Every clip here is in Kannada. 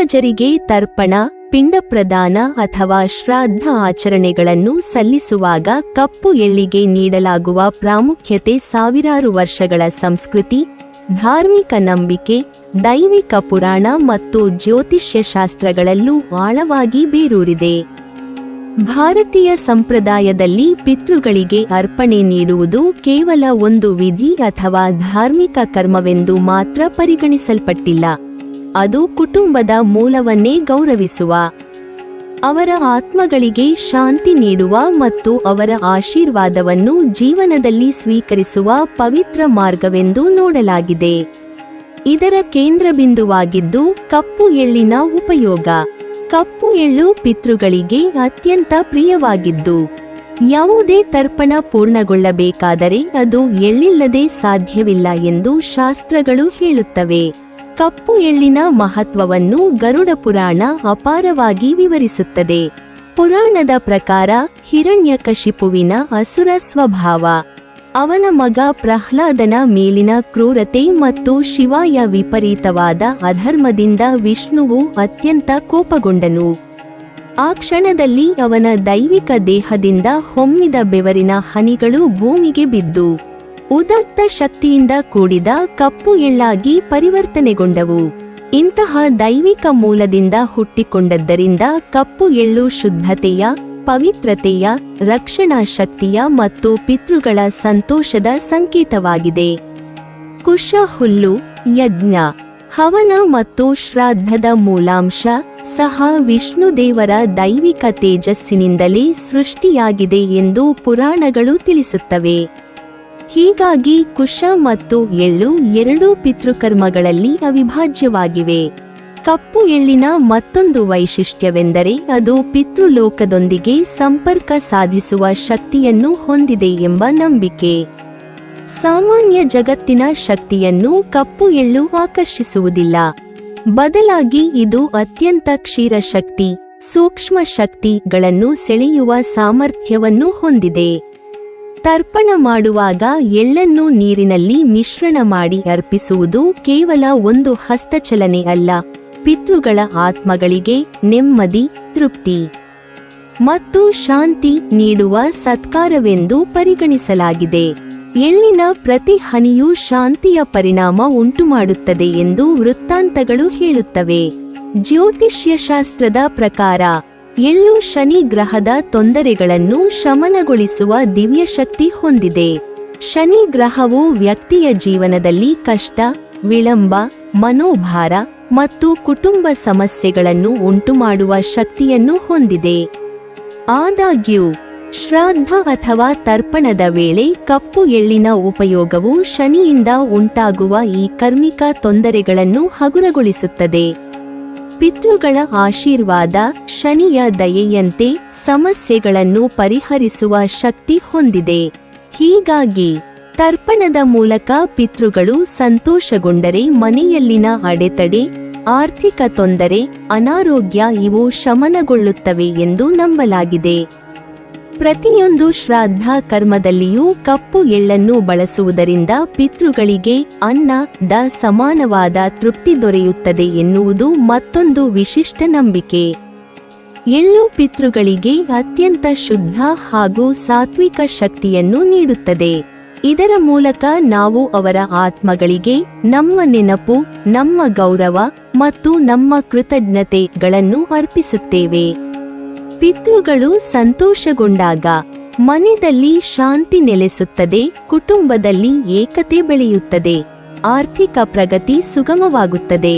ಪೂರ್ವಜರಿಗೆ ತರ್ಪಣ, ಪಿಂಡ ಪ್ರದಾನ ಅಥವಾ ಶ್ರಾದ್ದ ಆಚರಣೆಗಳನ್ನು ಸಲ್ಲಿಸುವಾಗ ಕಪ್ಪು ಎಳ್ಳಿಗೆ ನೀಡಲಾಗುವ ಪ್ರಾಮುಖ್ಯತೆ ಸಾವಿರಾರು ವರ್ಷಗಳ ಸಂಸ್ಕೃತಿ, ಧಾರ್ಮಿಕ ನಂಬಿಕೆ, ದೈವಿಕ ಪುರಾಣ ಮತ್ತು ಜ್ಯೋತಿಷ್ಯ ಶಾಸ್ತ್ರಗಳಲ್ಲೂ ಆಳವಾಗಿ ಬೇರೂರಿದೆ. ಭಾರತೀಯ ಸಂಪ್ರದಾಯದಲ್ಲಿ ಪಿತೃಗಳಿಗೆ ಅರ್ಪಣೆ ನೀಡುವುದು ಕೇವಲ ಒಂದು ವಿಧಿ ಅಥವಾ ಧಾರ್ಮಿಕ ಕರ್ಮವೆಂದು ಮಾತ್ರ ಪರಿಗಣಿಸಲ್ಪಟ್ಟಿಲ್ಲ. ಅದು ಕುಟುಂಬದ ಮೂಲವನ್ನೇ ಗೌರವಿಸುವ, ಅವರ ಆತ್ಮಗಳಿಗೆ ಶಾಂತಿ ನೀಡುವ ಮತ್ತು ಅವರ ಆಶೀರ್ವಾದವನ್ನು ಜೀವನದಲ್ಲಿ ಸ್ವೀಕರಿಸುವ ಪವಿತ್ರ ಮಾರ್ಗವೆಂದು ನೋಡಲಾಗಿದೆ. ಇದರ ಕೇಂದ್ರಬಿಂದುವಾಗಿದ್ದು ಕಪ್ಪು ಎಳ್ಳಿನ ಉಪಯೋಗ. ಕಪ್ಪು ಎಳ್ಳು ಪಿತೃಗಳಿಗೆ ಅತ್ಯಂತ ಪ್ರಿಯವಾಗಿದ್ದು, ಯಾವುದೇ ತರ್ಪಣ ಪೂರ್ಣಗೊಳ್ಳಬೇಕಾದರೆ ಅದು ಎಳ್ಳಿಲ್ಲದೆ ಸಾಧ್ಯವಿಲ್ಲ ಎಂದು ಶಾಸ್ತ್ರಗಳು ಹೇಳುತ್ತವೆ. ಕಪ್ಪು ಎಳ್ಳಿನ ಮಹತ್ವವನ್ನು ಗರುಡ ಪುರಾಣ ಅಪಾರವಾಗಿ ವಿವರಿಸುತ್ತದೆ. ಪುರಾಣದ ಪ್ರಕಾರ ಹಿರಣ್ಯಕಶಿಪುವಿನ ಅಸುರ ಸ್ವಭಾವ, ಅವನ ಮಗ ಪ್ರಹ್ಲಾದನ ಮೇಲಿನ ಕ್ರೂರತೆ ಮತ್ತು ಶಿವಾಯ ವಿಪರೀತವಾದ ಅಧರ್ಮದಿಂದ ವಿಷ್ಣುವು ಅತ್ಯಂತ ಕೋಪಗೊಂಡನು. ಆ ಕ್ಷಣದಲ್ಲಿ ಅವನ ದೈವಿಕ ದೇಹದಿಂದ ಹೊಮ್ಮಿದ ಬೆವರಿನ ಹನಿಗಳು ಭೂಮಿಗೆ ಬಿದ್ದು ಉದಾತ್ತ ಶಕ್ತಿಯಿಂದ ಕೂಡಿದ ಕಪ್ಪು ಎಳ್ಳಾಗಿ ಪರಿವರ್ತನೆಗೊಂಡವು. ಇಂತಹ ದೈವಿಕ ಮೂಲದಿಂದ ಹುಟ್ಟಿಕೊಂಡದ್ದರಿಂದ ಕಪ್ಪು ಎಳ್ಳು ಶುದ್ಧತೆಯ, ಪವಿತ್ರತೆಯ, ರಕ್ಷಣಾ ಶಕ್ತಿಯ ಮತ್ತು ಪಿತೃಗಳ ಸಂತೋಷದ ಸಂಕೇತವಾಗಿದೆ. ಕುಶ ಹುಲ್ಲು, ಯಜ್ಞ, ಹವನ ಮತ್ತು ಶ್ರಾದ್ದದ ಮೂಲಾಂಶ ಸಹ ವಿಷ್ಣುದೇವರ ದೈವಿಕ ತೇಜಸ್ಸಿನಿಂದಲೇ ಸೃಷ್ಟಿಯಾಗಿದೆ ಎಂದು ಪುರಾಣಗಳು ತಿಳಿಸುತ್ತವೆ. ಹೀಗಾಗಿ ಕುಶ ಮತ್ತು ಎಳ್ಳು ಎರಡೂ ಪಿತೃಕರ್ಮಗಳಲ್ಲಿ ಅವಿಭಾಜ್ಯವಾಗಿವೆ. ಕಪ್ಪು ಎಳ್ಳಿನ ಮತ್ತೊಂದು ವೈಶಿಷ್ಟ್ಯವೆಂದರೆ ಅದು ಪಿತೃಲೋಕದೊಂದಿಗೆ ಸಂಪರ್ಕ ಸಾಧಿಸುವ ಶಕ್ತಿಯನ್ನು ಹೊಂದಿದೆ ಎಂಬ ನಂಬಿಕೆ. ಸಾಮಾನ್ಯ ಜಗತ್ತಿನ ಶಕ್ತಿಯನ್ನು ಕಪ್ಪು ಎಳ್ಳು ಆಕರ್ಷಿಸುವುದಿಲ್ಲ. ಬದಲಾಗಿ ಇದು ಅತ್ಯಂತ ಕ್ಷೀರ ಶಕ್ತಿ, ಸೂಕ್ಷ್ಮ ಶಕ್ತಿಗಳನ್ನು ಸೆಳೆಯುವ ಸಾಮರ್ಥ್ಯವನ್ನು ಹೊಂದಿದೆ. ತರ್ಪಣ ಮಾಡುವಾಗ ಎಳ್ಳನ್ನು ನೀರಿನಲ್ಲಿ ಮಿಶ್ರಣ ಮಾಡಿ ಅರ್ಪಿಸುವುದು ಕೇವಲ ಒಂದು ಹಸ್ತಚಲನೆ ಅಲ್ಲ, ಪಿತೃಗಳ ಆತ್ಮಗಳಿಗೆ ನೆಮ್ಮದಿ, ತೃಪ್ತಿ ಮತ್ತು ಶಾಂತಿ ನೀಡುವ ಸತ್ಕಾರವೆಂದು ಪರಿಗಣಿಸಲಾಗಿದೆ. ಎಳ್ಳಿನ ಪ್ರತಿ ಹನಿಯೂ ಶಾಂತಿಯ ಪರಿಣಾಮ ಉಂಟುಮಾಡುತ್ತದೆ ಎಂದು ವೃತ್ತಾಂತಗಳು ಹೇಳುತ್ತವೆ. ಜ್ಯೋತಿಷ್ಯಶಾಸ್ತ್ರದ ಪ್ರಕಾರ ಎಳ್ಳು ಶನಿ ಗ್ರಹದ ತೊಂದರೆಗಳನ್ನು ಶಮನಗೊಳಿಸುವ ದಿವ್ಯಶಕ್ತಿ ಹೊಂದಿದೆ. ಶನಿ ಗ್ರಹವು ವ್ಯಕ್ತಿಯ ಜೀವನದಲ್ಲಿ ಕಷ್ಟ, ವಿಳಂಬ, ಮನೋಭಾರ ಮತ್ತು ಕುಟುಂಬ ಸಮಸ್ಯೆಗಳನ್ನು ಉಂಟುಮಾಡುವ ಶಕ್ತಿಯನ್ನು ಹೊಂದಿದೆ. ಆದಾಗ್ಯೂ ಶ್ರಾದ್ದ ಅಥವಾ ತರ್ಪಣದ ವೇಳೆ ಕಪ್ಪು ಎಳ್ಳಿನ ಉಪಯೋಗವು ಶನಿಯಿಂದ ಉಂಟಾಗುವ ಈ ಕರ್ಮಿಕ ತೊಂದರೆಗಳನ್ನು ಹಗುರಗೊಳಿಸುತ್ತದೆ. ಪಿತೃಗಳ ಆಶೀರ್ವಾದ, ಶನಿಯ ದಯೆಯಂತೆ ಸಮಸ್ಯೆಗಳನ್ನು ಪರಿಹರಿಸುವ ಶಕ್ತಿ ಹೊಂದಿದೆ. ಹೀಗಾಗಿ ತರ್ಪಣದ ಮೂಲಕ ಪಿತೃಗಳು ಸಂತೋಷಗೊಂಡರೆ ಮನೆಯಲ್ಲಿನ ಅಡೆತಡೆ, ಆರ್ಥಿಕ ತೊಂದರೆ, ಅನಾರೋಗ್ಯ ಇವು ಶಮನಗೊಳ್ಳುತ್ತವೆ ಎಂದು ನಂಬಲಾಗಿದೆ. ಪ್ರತಿಯೊಂದು ಶ್ರಾದ್ದ ಕರ್ಮದಲ್ಲಿಯೂ ಕಪ್ಪು ಎಳ್ಳನ್ನು ಬಳಸುವುದರಿಂದ ಪಿತೃಗಳಿಗೆ ಅನ್ನ ಸಮಾನವಾದ ತೃಪ್ತಿ ದೊರೆಯುತ್ತದೆ ಎನ್ನುವುದು ಮತ್ತೊಂದು ವಿಶಿಷ್ಟ ನಂಬಿಕೆ. ಎಳ್ಳು ಪಿತೃಗಳಿಗೆ ಅತ್ಯಂತ ಶುದ್ಧ ಹಾಗೂ ಸಾತ್ವಿಕ ಶಕ್ತಿಯನ್ನು ನೀಡುತ್ತದೆ. ಇದರ ಮೂಲಕ ನಾವು ಅವರ ಆತ್ಮಗಳಿಗೆ ನಮ್ಮ ನೆನಪು, ನಮ್ಮ ಗೌರವ ಮತ್ತು ನಮ್ಮ ಕೃತಜ್ಞತೆಗಳನ್ನು ಅರ್ಪಿಸುತ್ತೇವೆ. ಪಿತೃಗಳು ಸಂತೋಷಗೊಂಡಾಗ ಮನೆಯಲ್ಲಿ ಶಾಂತಿ ನೆಲೆಸುತ್ತದೆ, ಕುಟುಂಬದಲ್ಲಿ ಏಕತೆ ಬೆಳೆಯುತ್ತದೆ, ಆರ್ಥಿಕ ಪ್ರಗತಿ ಸುಗಮವಾಗುತ್ತದೆ,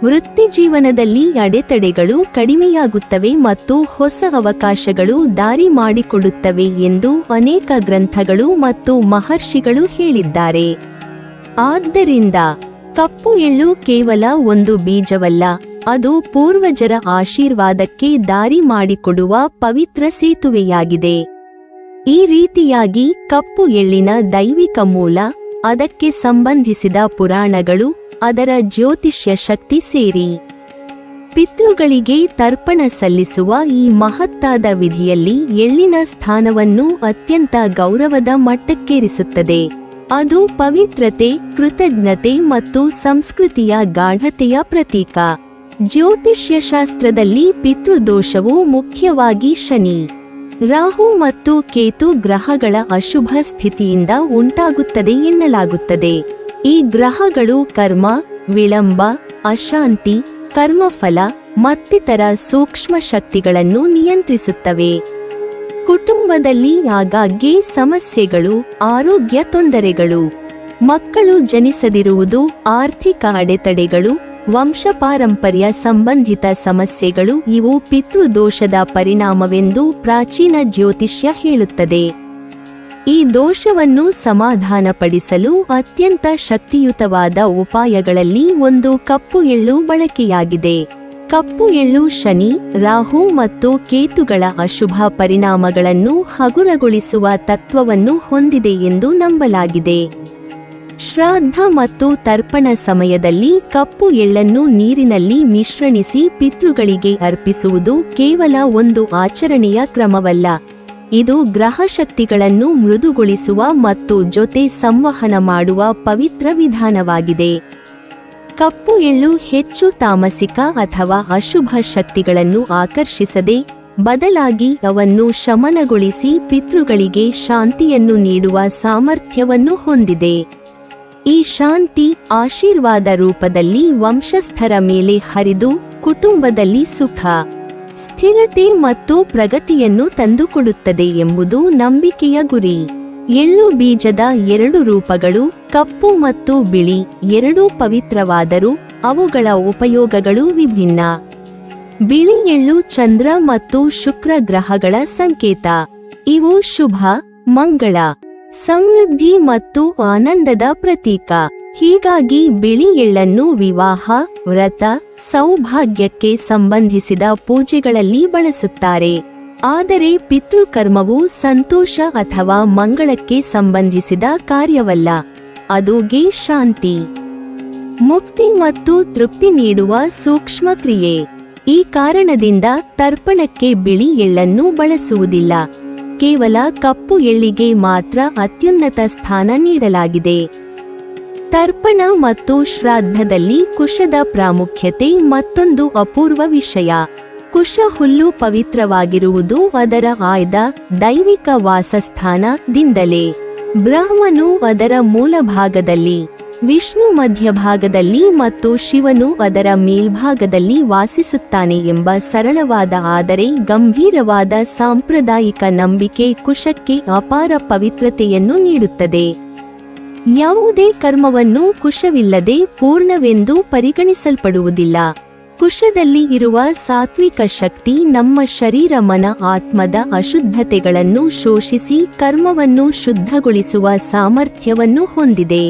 ವೃತ್ತಿ ಜೀವನದಲ್ಲಿ ಅಡೆತಡೆಗಳು ಕಡಿಮೆಯಾಗುತ್ತವೆ ಮತ್ತು ಹೊಸ ಅವಕಾಶಗಳು ದಾರಿ ಮಾಡಿಕೊಡುತ್ತವೆ ಎಂದು ಅನೇಕ ಗ್ರಂಥಗಳು ಮತ್ತು ಮಹರ್ಷಿಗಳು ಹೇಳಿದ್ದಾರೆ. ಆದ್ದರಿಂದ ಕಪ್ಪು ಎಳ್ಳು ಕೇವಲ ಒಂದು ಬೀಜವಲ್ಲ, ಅದು ಪೂರ್ವಜರ ಆಶೀರ್ವಾದಕ್ಕೆ ದಾರಿ ಮಾಡಿಕೊಡುವ ಪವಿತ್ರ ಸೇತುವೆಯಾಗಿದೆ. ಈ ರೀತಿಯಾಗಿ ಕಪ್ಪು ಎಳ್ಳಿನ ದೈವಿಕ ಮೂಲ, ಅದಕ್ಕೆ ಸಂಬಂಧಿಸಿದ ಪುರಾಣಗಳು, ಅದರ ಜ್ಯೋತಿಷ್ಯ ಶಕ್ತಿ ಸೇರಿ ಪಿತೃಗಳಿಗೆ ತರ್ಪಣ ಸಲ್ಲಿಸುವ ಈ ಮಹತ್ತಾದ ವಿಧಿಯಲ್ಲಿ ಎಳ್ಳಿನ ಸ್ಥಾನವನ್ನು ಅತ್ಯಂತ ಗೌರವದ ಮಟ್ಟಕ್ಕೇರಿಸುತ್ತದೆ. ಅದು ಪವಿತ್ರತೆ, ಕೃತಜ್ಞತೆ ಮತ್ತು ಸಂಸ್ಕೃತಿಯ ಗಾಢತೆಯ ಪ್ರತೀಕ. ಜ್ಯೋತಿಷ್ಯಶಾಸ್ತ್ರದಲ್ಲಿ ಪಿತೃದೋಷವು ಮುಖ್ಯವಾಗಿ ಶನಿ, ರಾಹು ಮತ್ತು ಕೇತು ಗ್ರಹಗಳ ಅಶುಭ ಸ್ಥಿತಿಯಿಂದ ಉಂಟಾಗುತ್ತದೆ ಎನ್ನಲಾಗುತ್ತದೆ. ಈ ಗ್ರಹಗಳು ಕರ್ಮ, ವಿಳಂಬ, ಅಶಾಂತಿ, ಕರ್ಮಫಲ ಮತ್ತಿತರ ಸೂಕ್ಷ್ಮ ಶಕ್ತಿಗಳನ್ನು ನಿಯಂತ್ರಿಸುತ್ತವೆ. ಕುಟುಂಬದಲ್ಲಿ ಆಗಾಗ್ಗೆ ಸಮಸ್ಯೆಗಳು, ಆರೋಗ್ಯ ತೊಂದರೆಗಳು, ಮಕ್ಕಳು ಜನಿಸದಿರುವುದು, ಆರ್ಥಿಕ ಅಡೆತಡೆಗಳು, ವಂಶಪಾರಂಪರ್ಯ ಸಂಬಂಧಿತ ಸಮಸ್ಯೆಗಳು ಇವು ಪಿತೃದೋಷದ ಪರಿಣಾಮವೆಂದು ಪ್ರಾಚೀನ ಜ್ಯೋತಿಷ್ಯ ಹೇಳುತ್ತದೆ. ಈ ದೋಷವನ್ನು ಸಮಾಧಾನಪಡಿಸಲು ಅತ್ಯಂತ ಶಕ್ತಿಯುತವಾದ ಉಪಾಯಗಳಲ್ಲಿ ಒಂದು ಕಪ್ಪು ಎಳ್ಳು ಬಳಕೆಯಾಗಿದೆ. ಕಪ್ಪು ಎಳ್ಳು ಶನಿ, ರಾಹು ಮತ್ತು ಕೇತುಗಳ ಅಶುಭ ಪರಿಣಾಮಗಳನ್ನು ಹಗುರಗೊಳಿಸುವ ತತ್ವವನ್ನು ಹೊಂದಿದೆ ಎಂದು ನಂಬಲಾಗಿದೆ. ಶ್ರಾದ್ದ ಮತ್ತು ತರ್ಪಣ ಸಮಯದಲ್ಲಿ ಕಪ್ಪು ಎಳ್ಳನ್ನು ನೀರಿನಲ್ಲಿ ಮಿಶ್ರಣಿಸಿ ಪಿತೃಗಳಿಗೆ ಅರ್ಪಿಸುವುದು ಕೇವಲ ಒಂದು ಆಚರಣೆಯ ಕ್ರಮವಲ್ಲ, ಇದು ಗ್ರಹಶಕ್ತಿಗಳನ್ನು ಮೃದುಗೊಳಿಸುವ ಮತ್ತು ಜೊತೆ ಸಂವಹನ ಮಾಡುವ ಪವಿತ್ರ ವಿಧಾನವಾಗಿದೆ. ಕಪ್ಪು ಎಳ್ಳು ಹೆಚ್ಚು ತಾಮಸಿಕ ಅಥವಾ ಅಶುಭ ಶಕ್ತಿಗಳನ್ನು ಆಕರ್ಷಿಸದೆ, ಬದಲಾಗಿ ಅವನ್ನು ಶಮನಗೊಳಿಸಿ ಪಿತೃಗಳಿಗೆ ಶಾಂತಿಯನ್ನು ನೀಡುವ ಸಾಮರ್ಥ್ಯವನ್ನು ಹೊಂದಿದೆ. ಈ ಶಾಂತಿ ಆಶೀರ್ವಾದ ರೂಪದಲ್ಲಿ ವಂಶಸ್ಥರ ಮೇಲೆ ಹರಿದು ಕುಟುಂಬದಲ್ಲಿ ಸುಖ, ಸ್ಥಿರತೆ ಮತ್ತು ಪ್ರಗತಿಯನ್ನು ತಂದುಕೊಡುತ್ತದೆ ಎಂಬುದು ನಂಬಿಕೆಯ ಗುರಿ. ಎಳ್ಳು ಬೀಜದ ಎರಡು ರೂಪಗಳು, ಕಪ್ಪು ಮತ್ತು ಬಿಳಿ, ಎರಡೂ ಪವಿತ್ರವಾದರೂ ಅವುಗಳ ಉಪಯೋಗಗಳು ವಿಭಿನ್ನ. ಬಿಳಿ ಎಳ್ಳು ಚಂದ್ರ ಮತ್ತು ಶುಕ್ರ ಗ್ರಹಗಳ ಸಂಕೇತ. ಇವು ಶುಭ, ಮಂಗಳ, ಸಮೃದ್ಧಿ ಮತ್ತು ಆನಂದದ ಪ್ರತೀಕ. ಹೀಗಾಗಿ ಬಿಳಿ ಎಳ್ಳನ್ನು ವಿವಾಹ, ವ್ರತ, ಸೌಭಾಗ್ಯಕ್ಕೆ ಸಂಬಂಧಿಸಿದ ಪೂಜೆಗಳಲ್ಲಿ ಬಳಸುತ್ತಾರೆ. ಆದರೆ ಪಿತೃಕರ್ಮವು ಸಂತೋಷ ಅಥವಾ ಮಂಗಳಕ್ಕೆ ಸಂಬಂಧಿಸಿದ ಕಾರ್ಯವಲ್ಲ, ಅದುಗೆ ಶಾಂತಿ, ಮುಕ್ತಿ ಮತ್ತು ತೃಪ್ತಿ ನೀಡುವ ಸೂಕ್ಷ್ಮ ಕ್ರಿಯೆ. ಈ ಕಾರಣದಿಂದ ತರ್ಪಣಕ್ಕೆ ಬಿಳಿ ಎಳ್ಳನ್ನು ಬಳಸುವುದಿಲ್ಲ, ಕೇವಲ ಕಪ್ಪು ಎಳ್ಳಿಗೆ ಮಾತ್ರ ಅತ್ಯುನ್ನತ ಸ್ಥಾನ ನೀಡಲಾಗಿದೆ. ತರ್ಪಣ ಮತ್ತು ಶ್ರಾದ್ದದಲ್ಲಿ ಕುಶದ ಪ್ರಾಮುಖ್ಯತೆ ಮತ್ತೊಂದು ಅಪೂರ್ವ ವಿಷಯ. ಕುಶ ಹುಲ್ಲು ಪವಿತ್ರವಾಗಿರುವುದು ಅದರ ಆಯ್ದ ದೈವಿಕ ವಾಸಸ್ಥಾನದಿಂದಲೇ. ಬ್ರಹ್ಮನು ಅದರ ಮೂಲಭಾಗದಲ್ಲಿ, ವಿಷ್ಣು ಮಧ್ಯಭಾಗದಲ್ಲಿ ಮತ್ತು ಶಿವನು ಅದರ ಮೇಲ್ಭಾಗದಲ್ಲಿ ವಾಸಿಸುತ್ತಾನೆ ಎಂಬ ಸರಳವಾದ ಆದರೆ ಗಂಭೀರವಾದ ಸಾಂಪ್ರದಾಯಿಕ ನಂಬಿಕೆ ಕುಶಕ್ಕೆ ಅಪಾರ ಪವಿತ್ರತೆಯನ್ನು ನೀಡುತ್ತದೆ. ಯಾವುದೇ ಕರ್ಮವನ್ನು ಕುಶವಿಲ್ಲದೆ ಪೂರ್ಣವೆಂದು ಪರಿಗಣಿಸಲ್ಪಡುವುದಿಲ್ಲ. ಕುಶದಲ್ಲಿ ಇರುವ ಸಾತ್ವಿಕ ಶಕ್ತಿ ನಮ್ಮ ಶರೀರ ಮನ ಆತ್ಮದ ಅಶುದ್ಧತೆಗಳನ್ನು ಶೋಷಿಸಿ ಕರ್ಮವನ್ನು ಶುದ್ಧಗೊಳಿಸುವ ಸಾಮರ್ಥ್ಯವನ್ನು ಹೊಂದಿದೆ.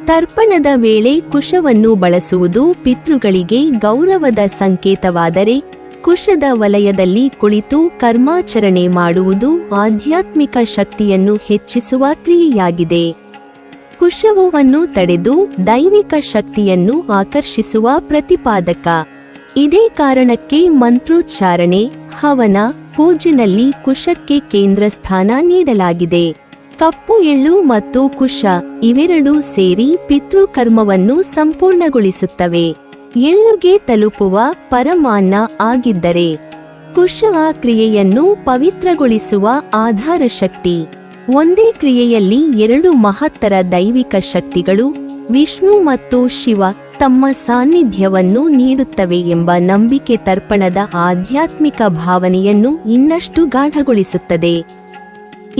ತರ್ಪಣದ ವೇಳೆ ಕುಶವನ್ನು ಬಳಸುವುದು ಪಿತೃಗಳಿಗೆ ಗೌರವದ ಸಂಕೇತವಾದರೆ, ಕುಶದ ವಲಯದಲ್ಲಿ ಕುಳಿತು ಕರ್ಮಾಚರಣೆ ಮಾಡುವುದು ಆಧ್ಯಾತ್ಮಿಕ ಶಕ್ತಿಯನ್ನು ಹೆಚ್ಚಿಸುವ ಕ್ರಿಯೆಯಾಗಿದೆ. ಕುಶವನ್ನು ತಡೆದು ದೈವಿಕ ಶಕ್ತಿಯನ್ನು ಆಕರ್ಷಿಸುವ ಪ್ರತಿಪಾದಕ. ಇದೇ ಕಾರಣಕ್ಕೆ ಮಂತ್ರೋಚ್ಚಾರಣೆ, ಹವನ, ಪೂಜೆನಲ್ಲಿ ಕುಶಕ್ಕೆ ಕೇಂದ್ರ ಸ್ಥಾನ ನೀಡಲಾಗಿದೆ. ಕಪ್ಪು ಎಳ್ಳು ಮತ್ತು ಕುಶ ಇವೆರಡೂ ಸೇರಿ ಪಿತೃಕರ್ಮವನ್ನು ಸಂಪೂರ್ಣಗೊಳಿಸುತ್ತವೆ. ಎಳ್ಳುಗೆ ತಲುಪುವ ಪರಮಾನ್ನ ಆಗಿದ್ದರೆ ಕುಶ ಆ ಕ್ರಿಯೆಯನ್ನು ಪವಿತ್ರಗೊಳಿಸುವ ಆಧಾರ ಶಕ್ತಿ. ಒಂದೇ ಕ್ರಿಯೆಯಲ್ಲಿ ಎರಡು ಮಹತ್ತರ ದೈವಿಕ ಶಕ್ತಿಗಳು, ವಿಷ್ಣು ಮತ್ತು ಶಿವ, ತಮ್ಮ ಸಾನ್ನಿಧ್ಯವನ್ನು ನೀಡುತ್ತವೆ ಎಂಬ ನಂಬಿಕೆ ತರ್ಪಣದ ಆಧ್ಯಾತ್ಮಿಕ ಭಾವನೆಯನ್ನು ಇನ್ನಷ್ಟು ಗಾಢಗೊಳಿಸುತ್ತದೆ.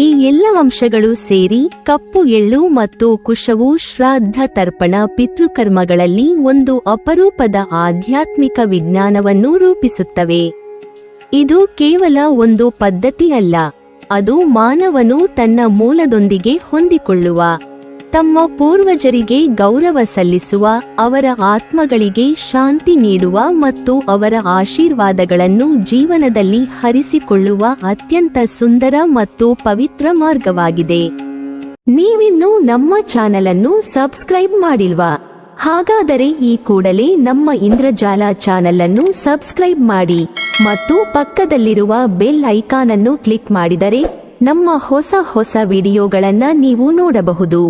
ಈ ಎಲ್ಲ ಅಂಶಗಳು ಸೇರಿ ಕಪ್ಪು ಎಳ್ಳು ಮತ್ತು ಕುಶವು ಶ್ರಾದ್ದ, ತರ್ಪಣ, ಪಿತೃಕರ್ಮಗಳಲ್ಲಿ ಒಂದು ಅಪರೂಪದ ಆಧ್ಯಾತ್ಮಿಕ ವಿಜ್ಞಾನವನ್ನು ರೂಪಿಸುತ್ತವೆ. ಇದು ಕೇವಲ ಒಂದು ಪದ್ಧತಿ ಅಲ್ಲ, ಅದು ಮಾನವನು ತನ್ನ ಮೂಲದೊಂದಿಗೆ ಹೊಂದಿಕೊಳ್ಳುವ, ತಮ್ಮ ಪೂರ್ವಜರಿಗೆ ಗೌರವ ಸಲ್ಲಿಸುವ, ಅವರ ಆತ್ಮಗಳಿಗೆ ಶಾಂತಿ ನೀಡುವ ಮತ್ತು ಅವರ ಆಶೀರ್ವಾದಗಳನ್ನು ಜೀವನದಲ್ಲಿ ಹರಿಸಿಕೊಳ್ಳುವ ಅತ್ಯಂತ ಸುಂದರ ಮತ್ತು ಪವಿತ್ರ ಮಾರ್ಗವಾಗಿದೆ. ನೀವಿನ್ನೂ ನಮ್ಮ ಚಾನೆಲ್ ಅನ್ನು ಸಬ್ಸ್ಕ್ರೈಬ್ ಮಾಡಿಲ್ವಾ? ಹಾಗಾದರೆ ಈ ಕೂಡಲೇ ನಮ್ಮ ಇಂದ್ರಜಾಲ ಚಾನೆಲ್ ಅನ್ನು ಸಬ್ಸ್ಕ್ರೈಬ್ ಮಾಡಿ ಮತ್ತು ಪಕ್ಕದಲ್ಲಿರುವ ಬೆಲ್ ಐಕಾನ್ ಅನ್ನು ಕ್ಲಿಕ್ ಮಾಡಿದರೆ ನಮ್ಮ ಹೊಸ ವಿಡಿಯೋಗಳನ್ನು ನೀವು ನೋಡಬಹುದು.